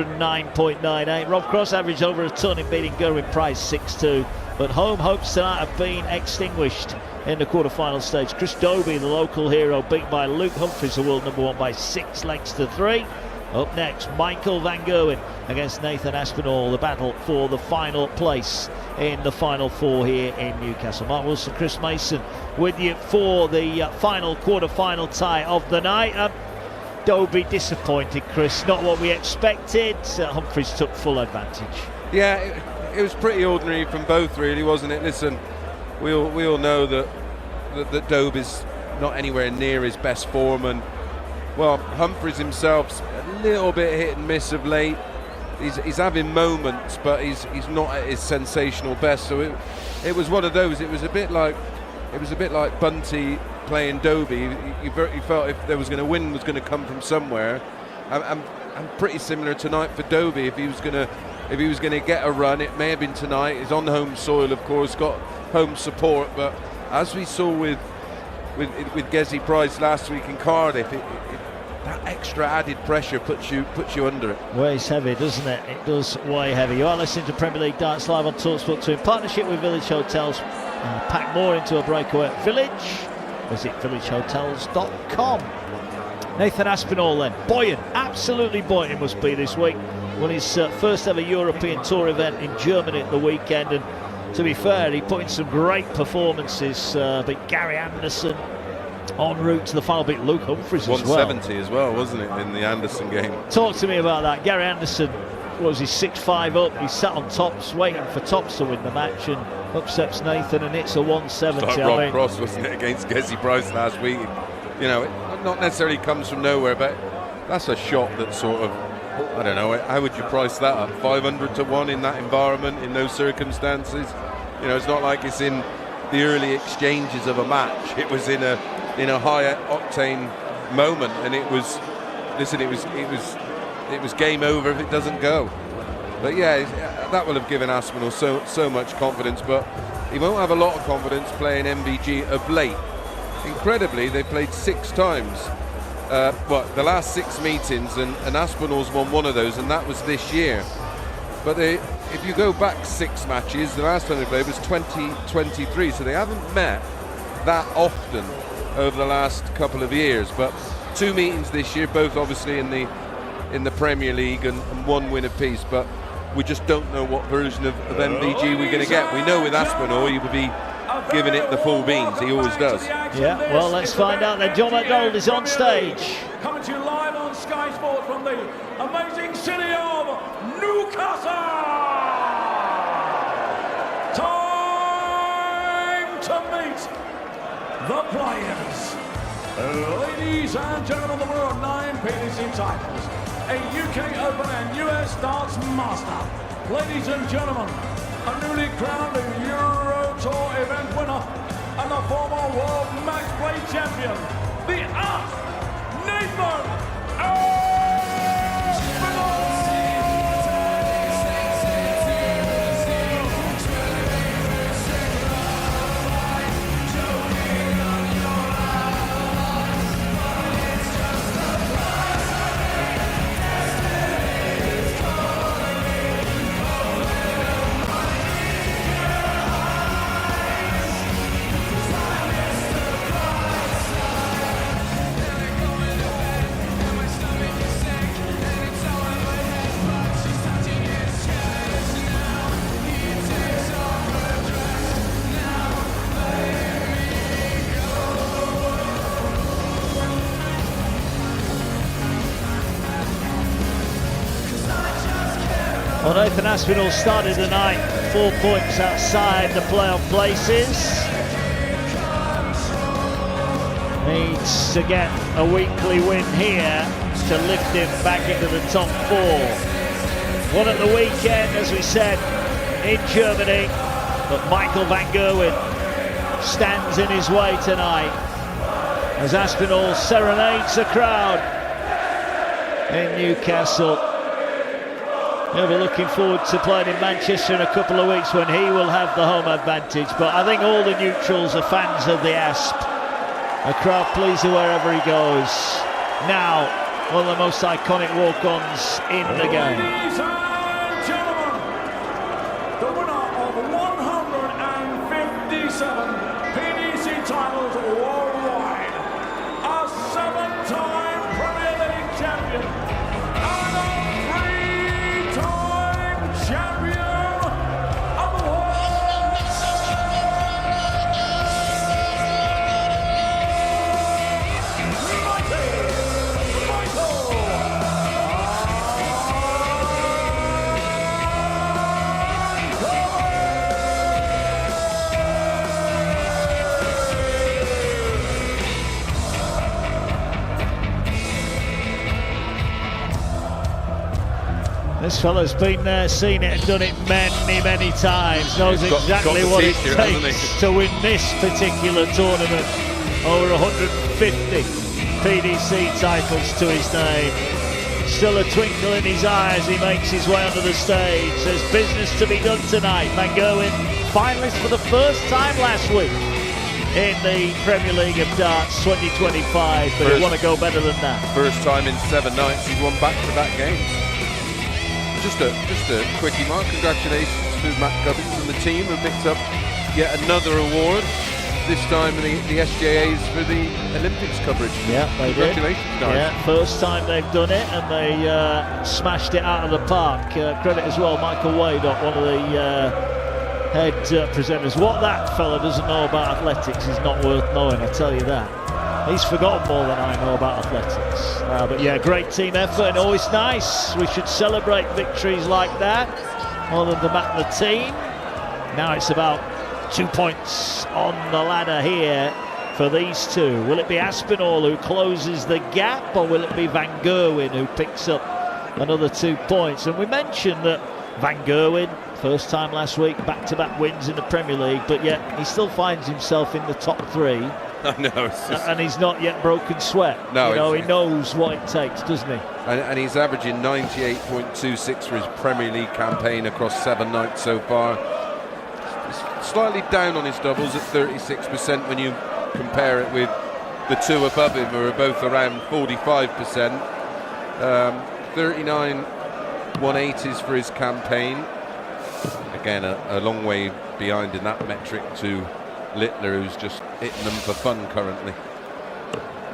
109.98. Rob Cross averaged over a ton in beating Gerwyn Price 6-2. But home hopes tonight have been extinguished in the quarter-final stage. Chris Dobey, the local hero, beaten by Luke Humphries, the world number 1, by 6 legs to 3. Up next, Michael van Gerwen against Nathan Aspinall, the battle for the final place in the Final Four here in Newcastle. Mark Wilson, Chris Mason with you for the final quarter-final tie of the night. Dobey disappointed, Chris, not what we expected. Humphries took full advantage. Yeah, it was pretty ordinary from both, really, wasn't it? Listen, we all know that Dobey's not anywhere near his best form, and well, Humphries himself's a little bit hit and miss of late. He's having moments, but he's not at his sensational best. So it was one of those. It was a bit like Bunty playing Dobey. You felt if there was going to win, was going to come from somewhere. And pretty similar tonight for Dobey. If he was going to get a run, it may have been tonight. He's on home soil, of course, got home support. But as we saw with Gerwyn Price last week in Cardiff, that extra added pressure puts you under it. Weighs heavy, doesn't it? It does weigh heavy. You are listening to Premier League Darts live on talkSPORT 2 in partnership with Village Hotels. Pack more into a breakaway at Village. Visit villagehotels.com. Nathan Aspinall then, buoyant, absolutely buoyant it must be this week. Won his first ever European Tour event in Germany at the weekend, and to be fair, he put in some great performances. Beat Gary Anderson en route to the final, beat Luke Humphries as well. 170 as well, wasn't it, in the Anderson game? Talk to me about that. Gary Anderson, what was he, 6-5 up? He sat on tops, waiting for tops to win the match, and upsets Nathan and hits a 170. Like Rob Cross, wasn't it, against Gerwyn Price last week? You know, it not necessarily comes from nowhere, but that's a shot that sort of, I don't know, how would you price that up? 500 to 1 in that environment, in those circumstances? You know, it's not like it's in the early exchanges of a match. It was in a high octane moment, and it was game over if it doesn't go. But yeah, that will have given Aspinall so much confidence, but he won't have a lot of confidence playing MVG of late. Incredibly, they played 6 times. The last 6 meetings, and Aspinall's won one of those, and that was this year. But if you go back 6 matches, the last time they played was 2023, so they haven't met that often over the last couple of years. But 2 meetings this year, both obviously in the Premier League, and 1 win apiece. But we just don't know what version of MVG we're going to get. We know with Aspinall he will be giving it the full beans. He always does. Yeah, well, let's find out then. John McDonald is on stage. Coming to you live on Sky Sports from the amazing city of Newcastle. Time to meet the players. Ladies and gentlemen, there were 9 PDC titles, a UK Open and US Darts Master. Ladies and gentlemen, a newly crowned Euro Tour event winner and the former World Match Play champion, the Nathan Aspinall! Well, Nathan Aspinall started the night 4 points outside the playoff places. Needs to get a weekly win here to lift him back into the top 4. One at the weekend, as we said, in Germany, but Michael van Gerwen stands in his way tonight as Aspinall serenades the crowd in Newcastle. He'll be looking forward to playing in Manchester in a couple of weeks when he will have the home advantage. But I think all the neutrals are fans of the Asp. A crowd pleaser wherever he goes. Now, one of the most iconic walk-ons in the game. Ladies and gentlemen, the winner of 157 PDC titles worldwide, a 7-time Premier League champion and a 3-time champion of the world. This fella's been there, seen it and done it many, many times. Knows exactly what it takes to win this particular tournament. Over 150 PDC titles to his name. Still a twinkle in his eye as he makes his way onto the stage. There's business to be done tonight. Van Gerwen, finalist for the first time last week in the Premier League of Darts 2025, but he want to go better than that. First time in 7 nights he's won back-to-back games. Just a quickie, Mark. Congratulations to Matt Gubbins and the team who picked up yet another award. This time the SJAs for the Olympics coverage. Yeah, they did. Congratulations, guys. Yeah, first time they've done it, and they smashed it out of the park. Credit as well, Michael Waddock, one of the head presenters. What that fella doesn't know about athletics is not worth knowing, I tell you that. He's forgotten more than I know about athletics. But yeah, great team effort and always nice. We should celebrate victories like that, more than to back the team. Now it's about 2 points on the ladder here for these two. Will it be Aspinall who closes the gap, or will it be Van Gerwen who picks up another 2 points? And we mentioned that Van Gerwen, first time last week, back-to-back wins in the Premier League, but yet he still finds himself in the top 3. I know, and he's not yet broken sweat. No, he knows what it takes, doesn't he? And he's averaging 98.26 for his Premier League campaign across 7 nights so far. He's slightly down on his doubles at 36% when you compare it with the 2 above him, who are both around 45%. 39 180s for his campaign. Again, a long way behind in that metric to Littler, who's just hitting them for fun currently.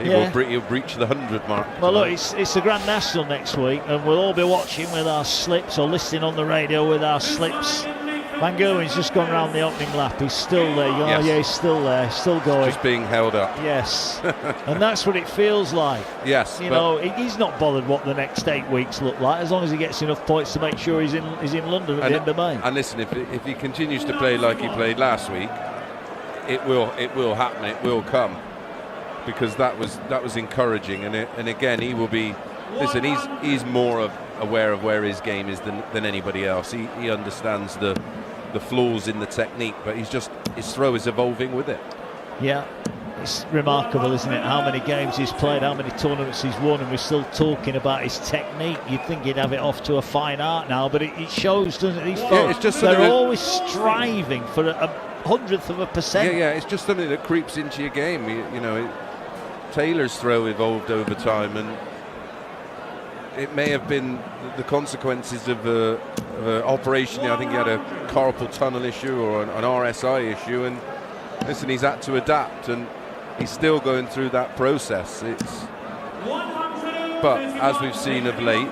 He'll breach the 100 mark. Well, look, it's the Grand National next week, and we'll all be watching with our slips or listening on the radio with our slips. Van Gerwen's just gone round the opening lap. He's still there. Yes. Yeah, he's still there. He's still going. Just being held up. Yes. And that's what it feels like. Yes. You know, he's not bothered what the next 8 weeks look like, as long as he gets enough points to make sure he's in London at the end of May. And listen, if he continues to play like he played last week, it will happen. It will come, because that was encouraging. And again, he will be. Listen, he's more aware of where his game is than anybody else. He understands the flaws in the technique, but his throw is evolving with it. Yeah, it's remarkable, isn't it? How many games he's played, how many tournaments he's won, and we're still talking about his technique. You'd think he'd have it off to a fine art now, but it shows, doesn't it? These folks, they're always striving for a 100th of a percent. Yeah, it's just something that creeps into your game. You know, Taylor's throw evolved over time, and it may have been the consequences of the operation. I think he had a carpal tunnel issue or an RSI issue, and listen, he's had to adapt, and he's still going through that process. But as we've seen of late,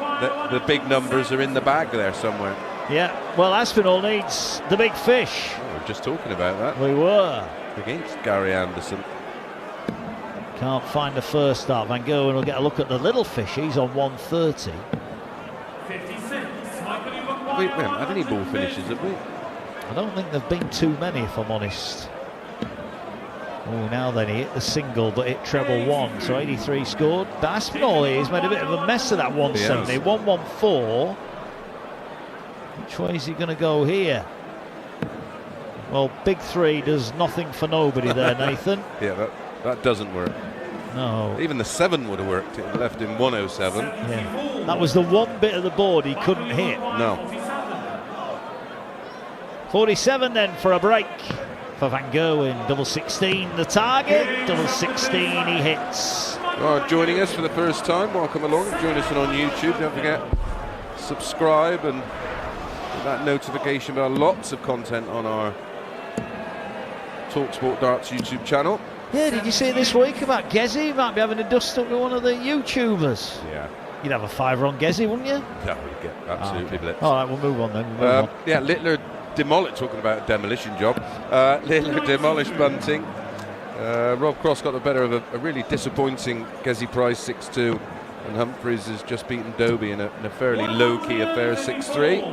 the big numbers are in the bag there somewhere. Yeah, well, Aspinall needs the big fish. Oh, we were just talking about that. We were. Against Gary Anderson. Can't find the first start. Van Gerwen will get a look at the little fish. He's on 130. We haven't had any ball finishes, have we? I don't think there've been too many, if I'm honest. Oh, now then, he hit the single, but hit treble 1, so 83 scored. But Aspinall here has made a bit of a mess of that 170. 114. Which way is he going to go here? Well, big 3 does nothing for nobody there, Nathan. Yeah, that doesn't work. No. Even the 7 would have worked. It left him 107. Yeah. That was the one bit of the board he couldn't hit. No. 47 then for a break for Van Gerwen. Double 16 the target. Double 16 he hits. are joining us for the first time, welcome along. Join us on YouTube. Don't forget, subscribe and hit that notification bell. Lots of content on our talkSPORT Darts YouTube channel. Yeah, did you see it this week about Gezi? He might be having a dust up with one of the YouTubers. Yeah. You'd have a fiver on Gezi, wouldn't you? No, we'd get absolutely blitzed. All right, we'll move on then. We'll move on. Yeah, Littler demolished, talking about a demolition job. Littler demolished Bunting. Rob Cross got the better of a really disappointing Gerwyn Price 6-2, and Humphries has just beaten Dobey in a fairly low-key affair 6-3.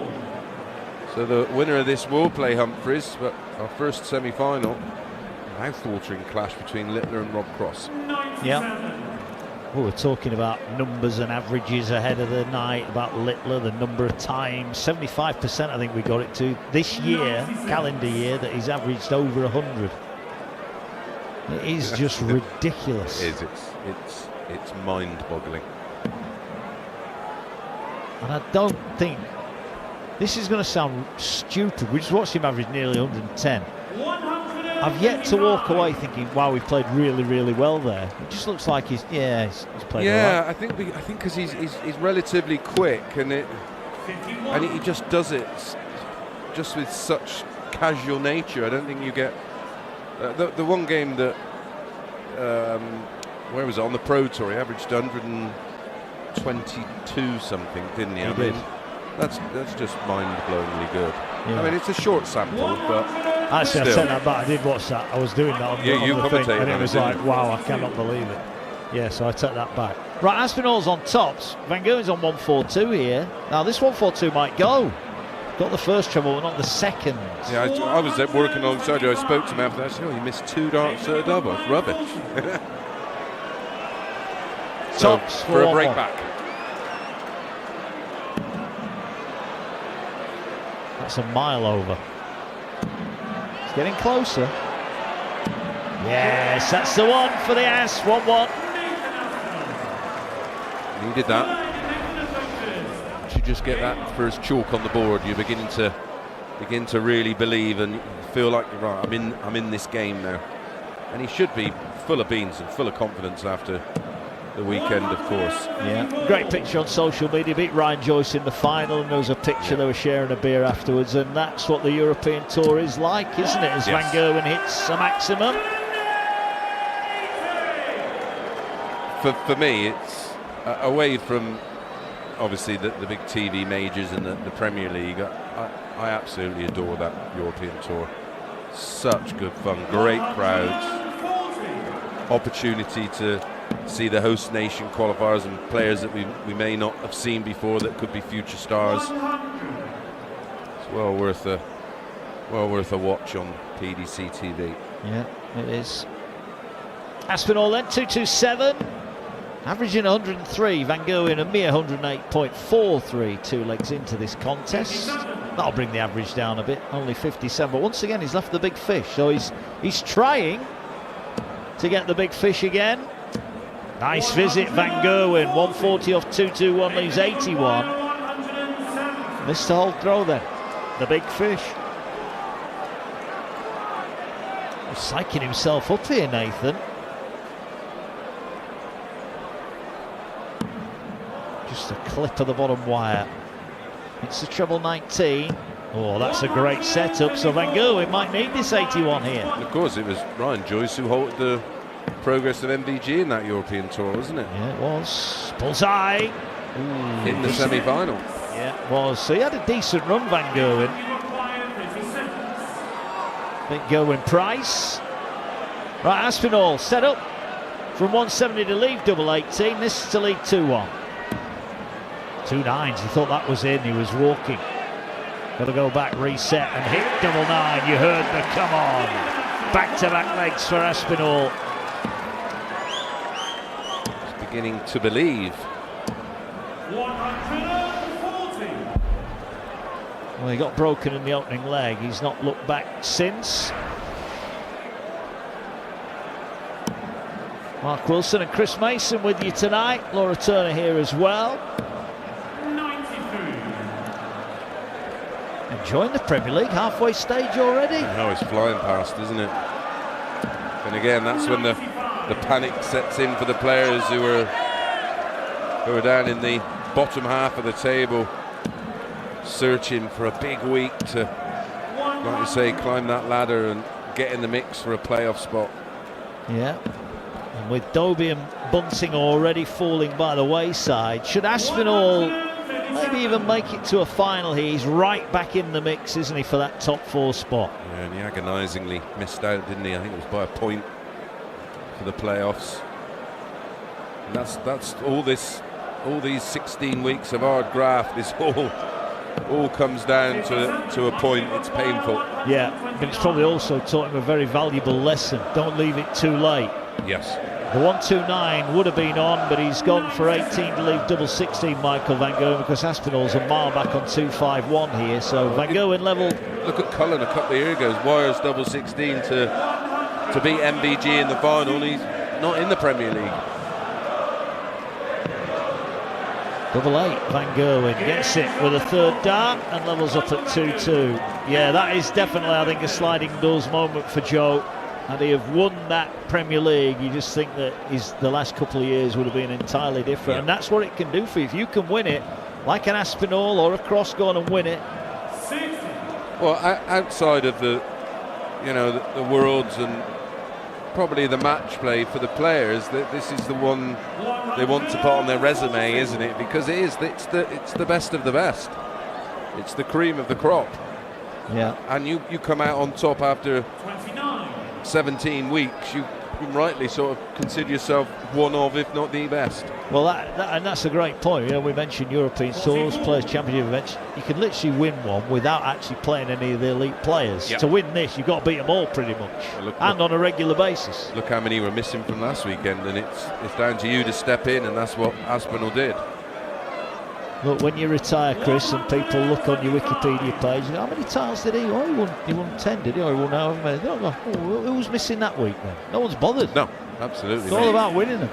So the winner of this will play Humphries, but our first semi-final, mouth-watering clash between Littler and Rob Cross. Yeah. Well, we're talking about numbers and averages ahead of the night, about Littler, the number of times, 75% I think we got it to this year, calendar year, that he's averaged over 100. It is just ridiculous. It is. It's mind-boggling. And I don't think, this is going to sound stupid, we just watched him average nearly 110. I've yet to walk away thinking, wow, we've played really, really well there. It just looks like he's played well. Yeah, I think because he's relatively quick, and he just does it just with such casual nature. I don't think you get the one game that where was it, on the Pro Tour, he averaged 122 something, didn't he? He did. That's just mind-blowingly good. Yeah. I mean, it's a short sample, but actually, still. I take that back. I did watch that. I was doing that on You the thing, commentated and it on was it, like, didn't you? wow, I cannot believe it. Yeah, so I take that back. Right, Aspinall's on tops. Van Gerwen's on 142 here. Now, this 142 might go. Got the first treble, but not the second. Yeah, I was working alongside you. I spoke to him after that. I said, oh, you missed 2 darts at a double. It's rubbish. Tops for a break 1-1. back. That's a mile over. It's getting closer. Yes, that's the one for the As. 1-1. Needed that. Once you just get that first chalk on the board, you're begin to really believe and feel like you're right. I'm in this game now. And he should be full of beans and full of confidence after the weekend, of course. Yeah, great picture on social media. Beat Ryan Joyce in the final, and there was a picture they were sharing a beer afterwards, and that's what the European Tour is like, isn't it? As Yes. Van Gerwen hits a maximum. For me, it's away from obviously the big TV majors and the Premier League. I absolutely adore that European Tour. Such good fun, great crowds, opportunity to see the host nation qualifiers and players that we may not have seen before that could be future stars. It's well worth a watch on PDC TV. Yeah, it is. Aspinall then 227, averaging 103. Van Gerwen a mere 108.43, 2 legs into this contest. That'll bring the average down a bit, only 57. But once again, he's left the big fish, so he's trying to get the big fish again. Nice visit, Van Gerwen. 140 off 221, leaves 81. Missed the whole throw then. The big fish. He's psyching himself up here, Nathan. Just a clip of the bottom wire. It's the treble 19. Oh, that's a great setup. So Van Gerwen might need this 81 here. And of course, it was Ryan Joyce who halted the progress of MVG in that European Tour, wasn't it? Yeah, it was. Bullseye. In the semi-final. Yeah, it was. So he had a decent run, Van Gerwen. I think Gerwyn Price. Right, Aspinall set up from 170 to leave double 18. This is to lead 2-1. 2 9s. He thought that was in. He was walking. Got to go back, reset, and hit double 9. You heard the come on. Back-to-back legs for Aspinall. Beginning to believe. 140. Well, he got broken in the opening leg. He's not looked back since. Mark Wilson and Chris Mason with you tonight. Laura Turner here as well. 93. Enjoying the Premier League halfway stage already. How it's flying past, isn't it? And again, that's when the the panic sets in for the players who are down in the bottom half of the table, searching for a big week to, like you say, climb that ladder and get in the mix for a playoff spot. Yeah, and with Dobey and Bunting already falling by the wayside, should Aspinall maybe even make it to a final here, he's right back in the mix, isn't he, for that top 4 spot? Yeah, and he agonisingly missed out, didn't he? I think it was by a point for the playoffs. And that's all these 16 weeks of hard graft. This all comes down to a point. It's painful. Yeah, but it's probably also taught him a very valuable lesson. Don't leave it too late. Yes. The 129 would have been on, but he's gone for 18 to leave double 16, Michael Van Gerwen, because Aspinall's a mile back on 251 here. So Van Gerwen level. Look at Cullen a couple of years ago. Wires double 16 to beat MVG in the final. He's not in the Premier League. Double 8, Van Gerwen gets it with a third dart and levels up at 2-2. Yeah, that is definitely, I think, a sliding doors moment for Joe. Had he have won that Premier League, you just think that the last couple of years would have been entirely different. Yeah. And that's what it can do for you. If you can win it, like an Aspinall or a Cross, go on and win it. Well, outside of the Worlds and probably the match play for the players, this is the one they want to put on their resume, isn't it? Because it's the best of the best. It's the cream of the crop. Yeah. And you come out on top after 17 weeks. You can rightly sort of consider yourself one of, if not the best. Well, and that's a great point. You know, we mentioned European Tours, Players' Championship events. You can literally win one without actually playing any of the elite players. Yep. To win this, you've got to beat them all pretty much, and on a regular basis. Look how many were missing from last weekend, and it's down to you to step in, and that's what Aspinall did. Look, when you retire, Chris, and people look on your Wikipedia page, how many titles did he? Oh, he won 10, did he? Or he won however many. Who was missing that week then? No one's bothered. No, absolutely. It's all about winning them.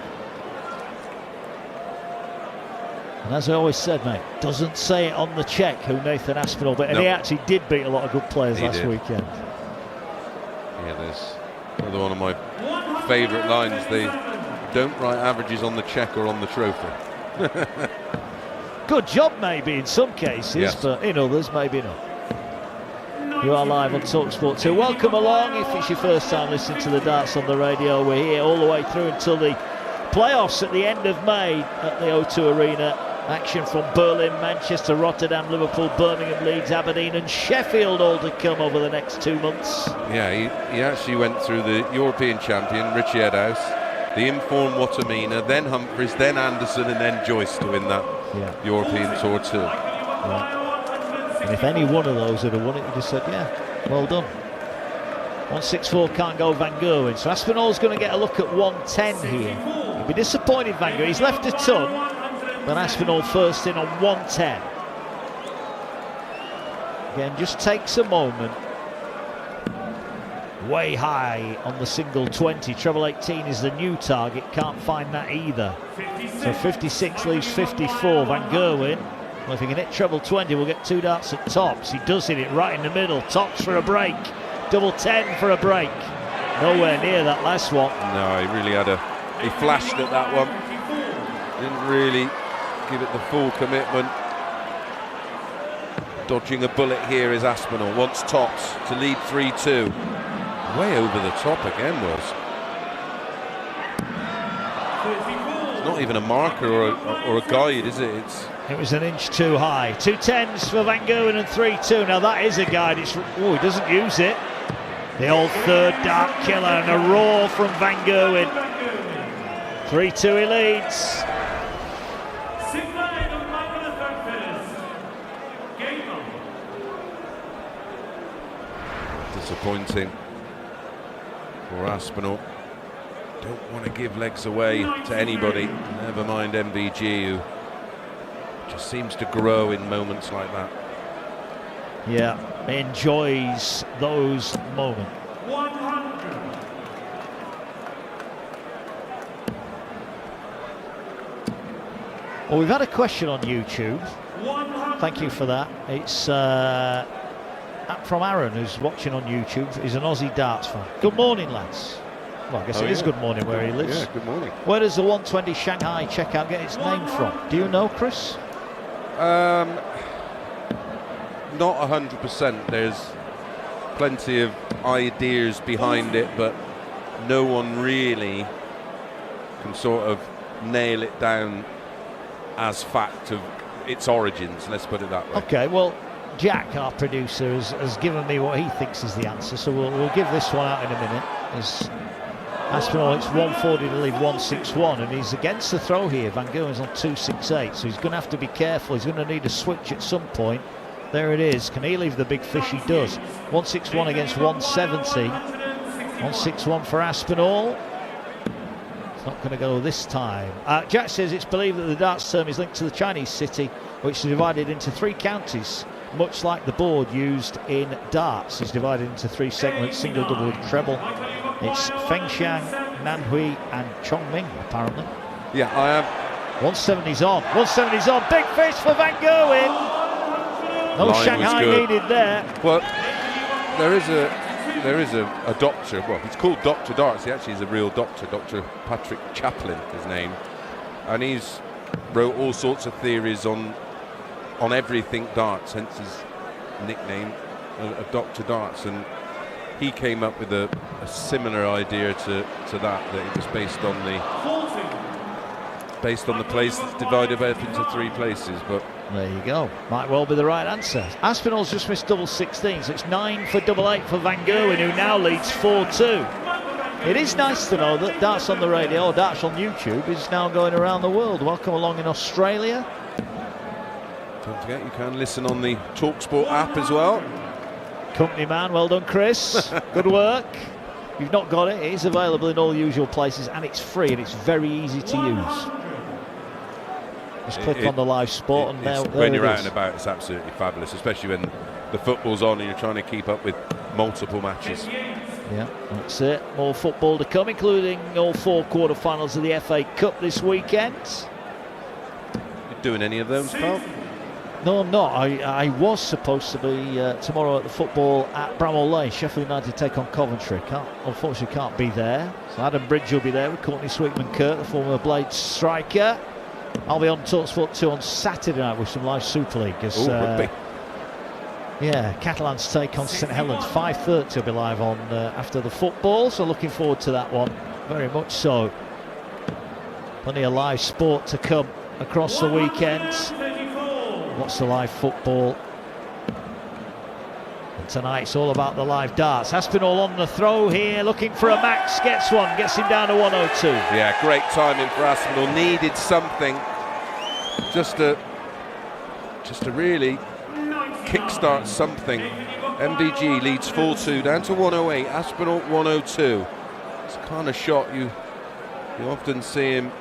And as I always said, mate, doesn't say it on the check who Nathan Aspinall, but he actually did beat a lot of good players last weekend. Yeah, there's another one of my favourite lines. They don't write averages on the check or on the trophy. Good job maybe in some cases, yes, but in others maybe not. You are live on talkSPORT 2. Welcome along if it's your first time listening to the darts on the radio. We're here all the way through until the playoffs at the end of May at the O2 Arena. Action from Berlin, Manchester, Rotterdam, Liverpool, Birmingham, Leeds, Aberdeen and Sheffield all to come over the next 2 months. Yeah, he actually went through the European champion, Richie Edhouse, the informed Watamina, then Humphries, then Anderson and then Joyce to win that European Tour too. Yeah. And if any one of those had won it, you'd have said, yeah, well done. 164 can't go Van Gerwen. So Aspinall's going to get a look at 110 here. He'll be disappointed, Van Gerwen. He's left a ton, but Aspinall first in on 110. Again, just takes a moment. Way high on the single 20. Treble 18 is the new target. Can't find that either. So 56 leaves 54. Van Gerwen, well, if he can hit treble 20, we'll get 2 darts at tops. He does hit it right in the middle. Tops for a break. Double 10 for a break. Nowhere near that last one. No, he really had he flashed at that one. Didn't really give it the full commitment. Dodging a bullet here is Aspinall. Wants tops to lead 3-2. Way over the top again was. It's not even a marker or a guide, is it? It was an inch too high. 2 10s for Van Gerwen and 3-2. Now that is a guide. He doesn't use it. The old third dart killer and a roar from Van Gerwen. 3-2 he leads. Disappointing for Aspinall. Don't want to give legs away to anybody, never mind MVG, who just seems to grow in moments like that. Yeah, enjoys those moments. 100. Well, we've had a question on YouTube. 100. Thank you for that. It's from Aaron, who's watching on YouTube. He's an Aussie darts fan. Good morning, lads. Well, I guess it is good morning where he lives. Yeah, good morning. Where does the 120 Shanghai checkout get its name from? Do you know, Chris? Not 100%. There's plenty of ideas behind it, but no one really can sort of nail it down as fact of its origins, let's put it that way. Okay, well, Jack, our producer, has given me what he thinks is the answer, so we'll give this one out in a minute. As Aspinall, it's 140 to leave 161, and he's against the throw here. Van Gerwen's on 268, so he's going to have to be careful. He's going to need a switch at some point. There it is. Can he leave the big fish? He does. 161 against 170. 161 for Aspinall. It's not going to go this time. Jack says it's believed that the darts term is linked to the Chinese city, which is divided into 3 counties, much like the board used in darts. It's divided into 3 segments, single, double, treble. It's Fengshan, Nanhui and Chongming, apparently. Yeah, I am. 170's on. 170's on. Big fish for Van Gerwen. No Shanghai needed there. Well, there is a doctor. Well, he's called Dr. Darts. He actually is a real doctor. Dr. Patrick Chaplin, his name, and he's wrote all sorts of theories on everything darts. Hence his nickname of Dr. Darts. And he came up with a similar idea to that it was based on the place that's divided up into 3 places. But there you go. Might well be the right answer. Aspinall's just missed double 16, so it's 9 for double 8 for Van Gerwen, who now leads 4-2. It is nice to know that Darts on the Radio, or Darts on YouTube, is now going around the world. Welcome along in Australia. Don't forget, you can listen on the talkSPORT app as well. Company man, well done, Chris. Good work. If you've not got it, it is available in all usual places, and it's free, and it's very easy to use. Just click on the live sport, and there when you're out is. and about, it's absolutely fabulous, especially when the football's on and you're trying to keep up with multiple matches. Yeah, that's it. More football to come, including all 4 quarter-finals of the FA Cup this weekend. You doing any of those, pal? No, I'm not. I was supposed to be tomorrow at the football at Bramall Lane. Sheffield United take on Coventry. Unfortunately can't be there. So Adam Bridge will be there with Courtney Sweetman-Kirk, the former Blades striker. I'll be on talkSPORT 2 on Saturday night with some live Super League. Rugby. Yeah, Catalans take on St Helens. 5:30 will be live on after the football. So looking forward to that one, very much so. Plenty of live sport to come across the weekend. Lots of live football. And tonight it's all about the live darts. Aspinall on the throw here, looking for a max, gets one, gets him down to 102. Yeah, great timing for Aspinall. Needed something just to really kickstart something. MVG leads 4-2 down to 108. Aspinall 102. It's the kind of shot you often see him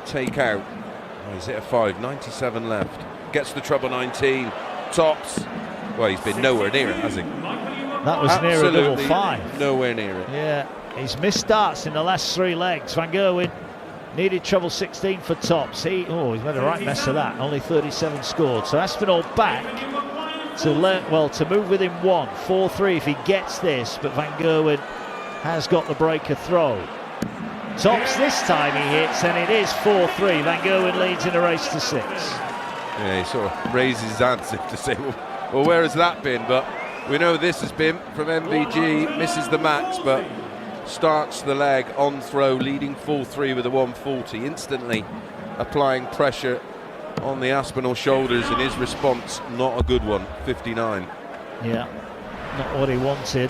take out. Oh, he's hit a 5, 97 left. Gets the treble 19, tops. Well, he's been nowhere near it, has he? That was near a double 5. Nowhere near it. Yeah, he's missed darts in the last 3 legs. Van Gerwen needed treble 16 for tops. He's made a right mess of that. Only 37 scored. So Aspinall back to move within 1. 4-3 if he gets this, but Van Gerwen has got the breaker throw. Tops this time he hits, and it is 4-3. Van Gerwen leads in a race to 6. Yeah, he sort of raises his hands to say, well, where has that been? But we know this has been from MVG. Misses the max, but starts the leg on throw, leading 4-3 with a 140. Instantly applying pressure on the Aspinall shoulders, and his response, not a good one, 59. Yeah, not what he wanted.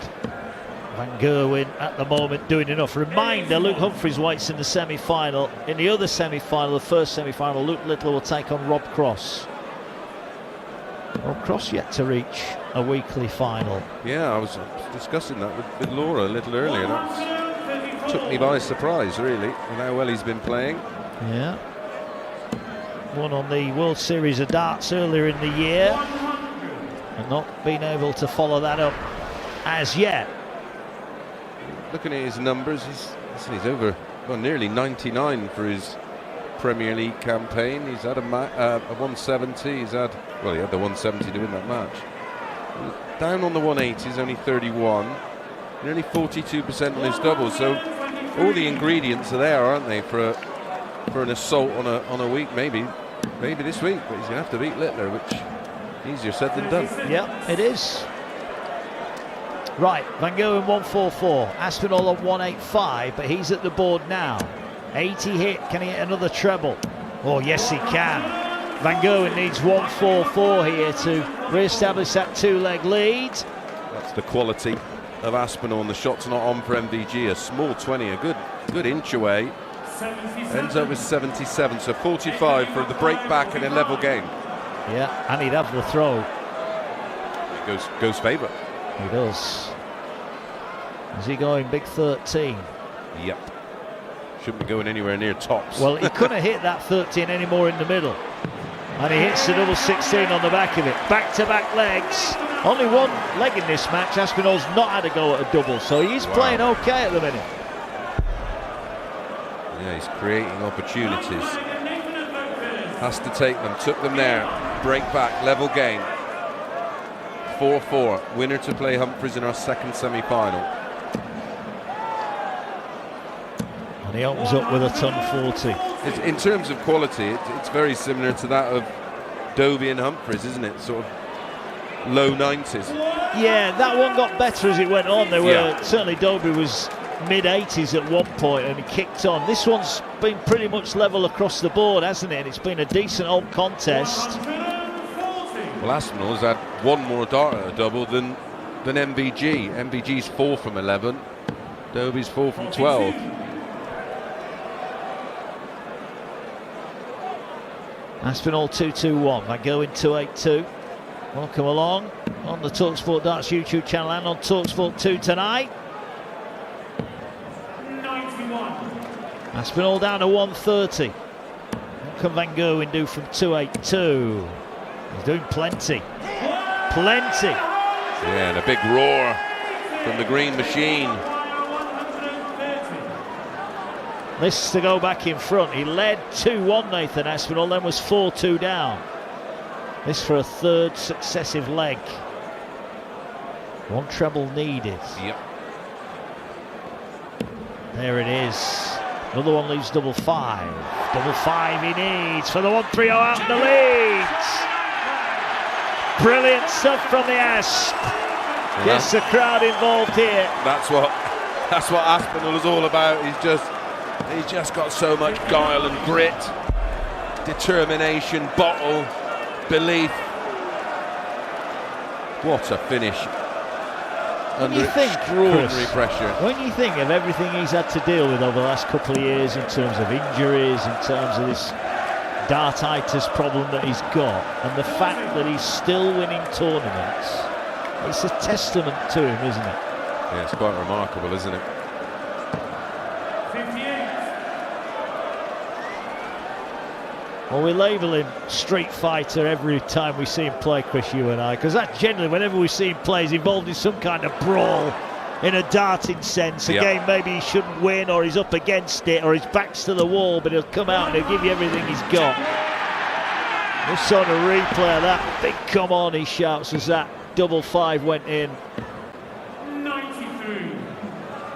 Van Gerwen at the moment doing enough. Reminder, Luke Humphries waits in the semi-final. In the other semi-final, the first semi-final, Luke Littler will take on Rob Cross. Rob Cross yet to reach a weekly final. Yeah, I was discussing that with Laura a little earlier. That took me by surprise, really, with how well he's been playing. Yeah. Won on the World Series of Darts earlier in the year, and not been able to follow that up as yet. Looking at his numbers, he's over nearly 99 for his Premier League campaign. He's had a 170. He had the 170 to win that match. Down on the 180s, only 31. Nearly 42% on his doubles. So all the ingredients are there, aren't they, for an assault on a week, maybe this week. But he's going to have to beat Littler, which easier said than done. Yeah, it is. Right, Van Gerwen 144, Aspinall on 185, but he's at the board now. 80 hit, can he hit another treble? Oh, yes he can. Van Gerwen needs 144 here to re-establish that two-leg lead. That's the quality of Aspinall, and the shot's not on for MVG. A small 20, a good inch away. Ends up with 77, so 45 for the break back in a level game. Yeah, and he'd have the throw. He goes favourite. He does. Is he going big 13? Yep. Shouldn't be going anywhere near tops. Well, he couldn't hit that 13 anymore in the middle. And he hits the double 16 on the back of it. Back-to-back legs. Only one leg in this match. Aspinall's not had a go at a double, so he's playing okay at the minute. Yeah, he's creating opportunities. Has to take them. Took them there. Break back, level game. 4-4. Winner to play Humphries in our second semi-final. And he opens up with a ton 40. In terms of quality, it's very similar to that of Dobey and Humphries, isn't it? Sort of low 90s. Yeah, that one got better as it went on. There were certainly Dobey was mid-80s at one point and he kicked on. This one's been pretty much level across the board, hasn't it? And it's been a decent old contest. Well, Aspinall has had one more dart at a double than MVG. MVG's 4 from 11. Dobey's 4 from 12. Aspinall 221, Van Gerwen 282. Welcome along on the talkSPORT Darts YouTube channel and on talkSPORT 2 tonight. 91. Aspinall down to 130. What can Van Gerwen do from 282? He's doing plenty. Plenty. Yeah, and a big roar from the green machine. This to go back in front. He led 2-1, Nathan Aspinall, then was 4-2 down. This for a third successive leg. One treble needed. Yep. There it is. Another one leaves double 5. Double 5 he needs for the 1-3-0 out in the lead. Brilliant stuff from the Asp. Gets the crowd involved here. That's what Aspinall is all about. He's just got so much guile and grit, determination, bottle, belief. What a finish. Under extraordinary pressure. When you think of everything he's had to deal with over the last couple of years in terms of injuries, in terms of this dartitis problem that he's got, and the fact that he's still winning tournaments, it's a testament to him, isn't it? Yeah, it's quite remarkable, isn't it? 58. Well, we label him street fighter every time we see him play, Chris, you and I, because that generally, whenever we see him play, he's involved in some kind of brawl in a darting sense. A game maybe he shouldn't win, or he's up against it, or his back's to the wall, but he'll come out and he'll give you everything he's got. Just on a replay of that big come on, he shouts as that double 5 went in. 93.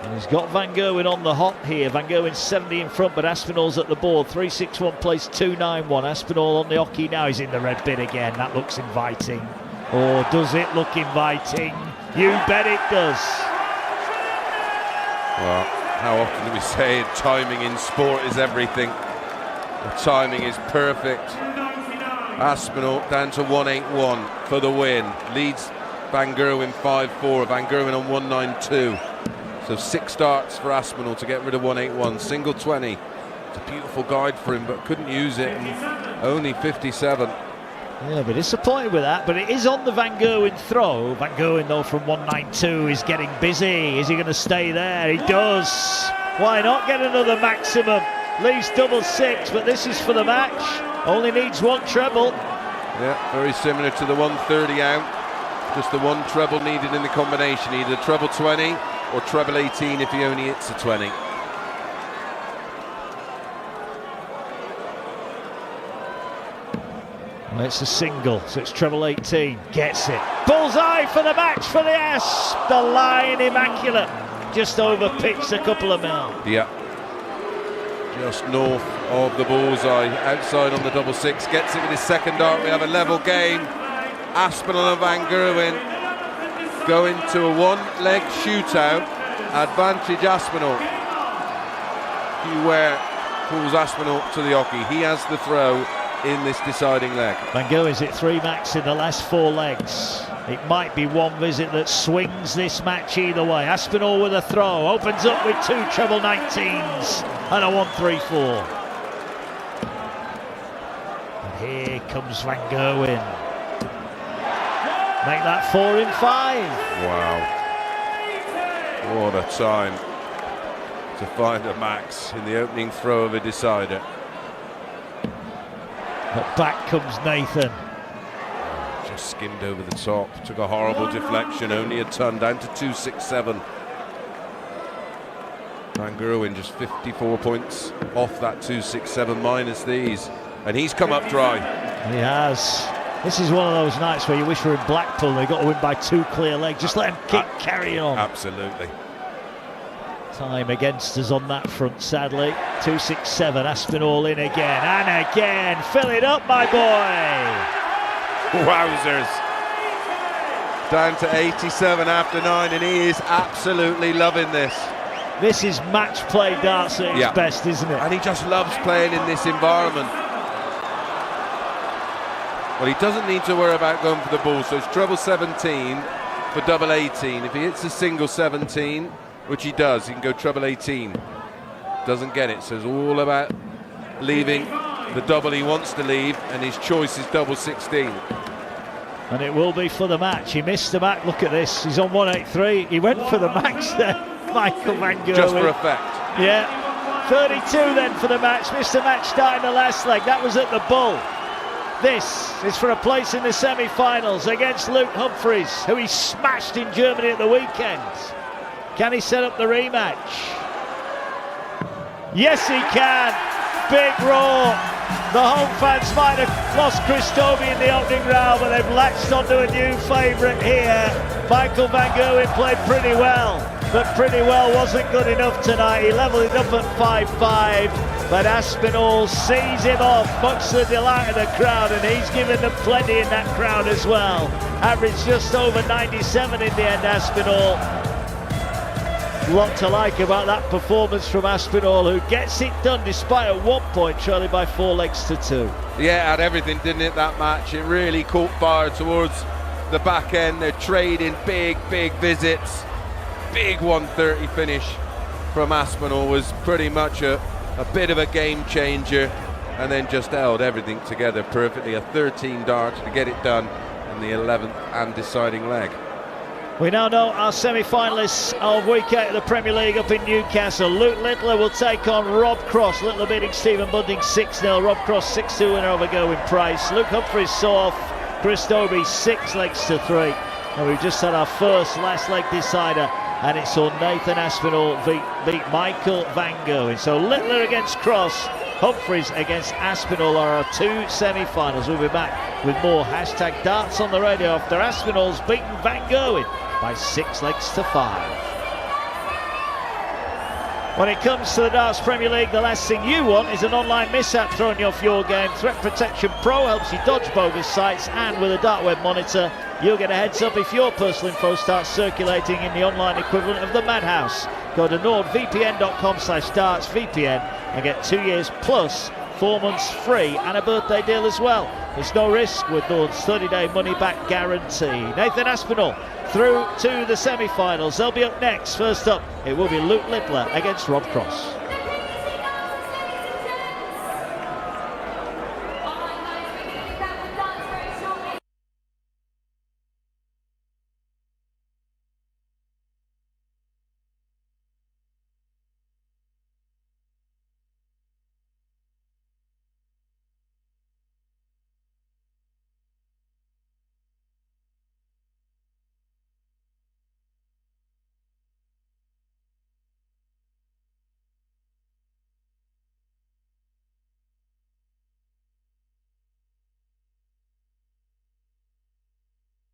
And he's got Van Gerwen on the hop here. Van Gerwen 70 in front, but Aspinall's at the board. 3-6-1 plays 2-9-1. Aspinall on the hockey now. He's in the red bit again. That looks inviting. Or does it look inviting? You bet it does. Well, how often do we say timing in sport is everything? The timing is perfect. Aspinall down to 181 for the win. Leads Van Gerwen 5-4. Van Gerwen on 192. So 6 darts for Aspinall to get rid of 181. Single 20. It's a beautiful guide for him, but couldn't use it. And only 57. Yeah, but disappointed with that. But it is on the Van Gerwen throw. Van Gerwen, though, from 192 is getting busy. Is he going to stay there? He does. Why not get another maximum? Leaves double 6, but this is for the match. Only needs 1 treble. Yeah, very similar to the 130 out. Just the 1 treble needed in the combination. Either treble 20 or treble 18 if he only hits a 20. Well, it's a single, so it's treble 18. Gets it. Bullseye for the match for the S. The line immaculate. Just over pitched a couple of mil. Yeah. Just north of the bullseye. Outside on the double six. Gets it with his second dart. We have a level game. Aspinall and Van Gerwen go into a one-leg shootout. Advantage Aspinall. Beware. Pulls Aspinall to the hockey. He has the throw in this deciding leg. Van Gerwen's hit 3 max in the last 4 legs. It might be one visit that swings this match either way. Aspinall with a throw, opens up with 2 treble 19s and a 1-3-4. And here comes Van Gerwen. Make that 4 in 5. Wow. What a time to find a max in the opening throw of a decider. But back comes Nathan. Just skimmed over the top, took a horrible deflection, only a ton, down to 267. Van Gerwen just 54 points off that 267 minus these, and he's come up dry. He has. This is one of those nights where you wish we were in Blackpool. They've got to win by 2 clear legs. Just let him keep carrying on. Absolutely. Time against us on that front, sadly. 267, Aspinall in again and again. Fill it up, my boy. Wowzers. Down to 87 after 9, and he is absolutely loving this. This is match play darts at its best, isn't it? And he just loves playing in this environment. Well, he doesn't need to worry about going for the ball, so it's treble 17 for double 18. If he hits a single 17, which he does, he can go treble 18. Doesn't get it, so it's all about leaving the double he wants to leave, and his choice is double 16. And it will be for the match. He missed the max. Look at this. He's on 183. He went for the max there, Michael Van Gerwen. Just for effect. Yeah. 32 then for the match. Missed the match start in the last leg. That was at the Bull. This is for a place in the semi-finals against Luke Humphries, who he smashed in Germany at the weekend. Can he set up the rematch? Yes, he can. Big roar. The home fans might have lost Chris Dobey in the opening round, but they've latched onto a new favourite here. Michael Van Gerwen played pretty well, but pretty well wasn't good enough tonight. He levelled it up at 5-5, but Aspinall sees him off, much to the delight of the crowd, and he's given them plenty in that crowd as well. Averaged just over 97 in the end, Aspinall. Lot to like about that performance from Aspinall, who gets it done despite at one point trailing by 4 legs to 2. Yeah, had everything, didn't it, that match? It really caught fire towards the back end. They're trading big visits. Big 130 finish from Aspinall was pretty much a bit of a game changer, and then just held everything together perfectly. A 13 dart to get it done in the 11th and deciding leg. We now know our semi-finalists of week 8 of the Premier League up in Newcastle. Luke Littler will take on Rob Cross. Littler beating Stephen Bunting 6-0. Rob Cross 6-2 winner over Gerwyn Price. Luke Humphries saw off Chris Dobey 6 legs to 3. And we've just had our first last leg decider, and it saw Nathan Aspinall beat Michael Van Gerwen. So Littler against Cross, Humphries against Aspinall are our 2 semi-finals. We'll be back with more hashtag darts on the radio after Aspinall's beaten Van Gerwen by 6 legs to 5. When it comes to the Darts Premier League, the last thing you want is an online mishap throwing you off your game. Threat Protection Pro helps you dodge bogus sites, and with a Dart Web monitor, you'll get a heads up if your personal info starts circulating in the online equivalent of the madhouse. Go to nordvpn.com/dartsvpn and get 2 years plus 4 months free and a birthday deal as well. There's no risk with Nord's 30-day money-back guarantee. Nathan Aspinall through to the semi-finals. They'll be up next. First up, it will be Luke Littler against Rob Cross.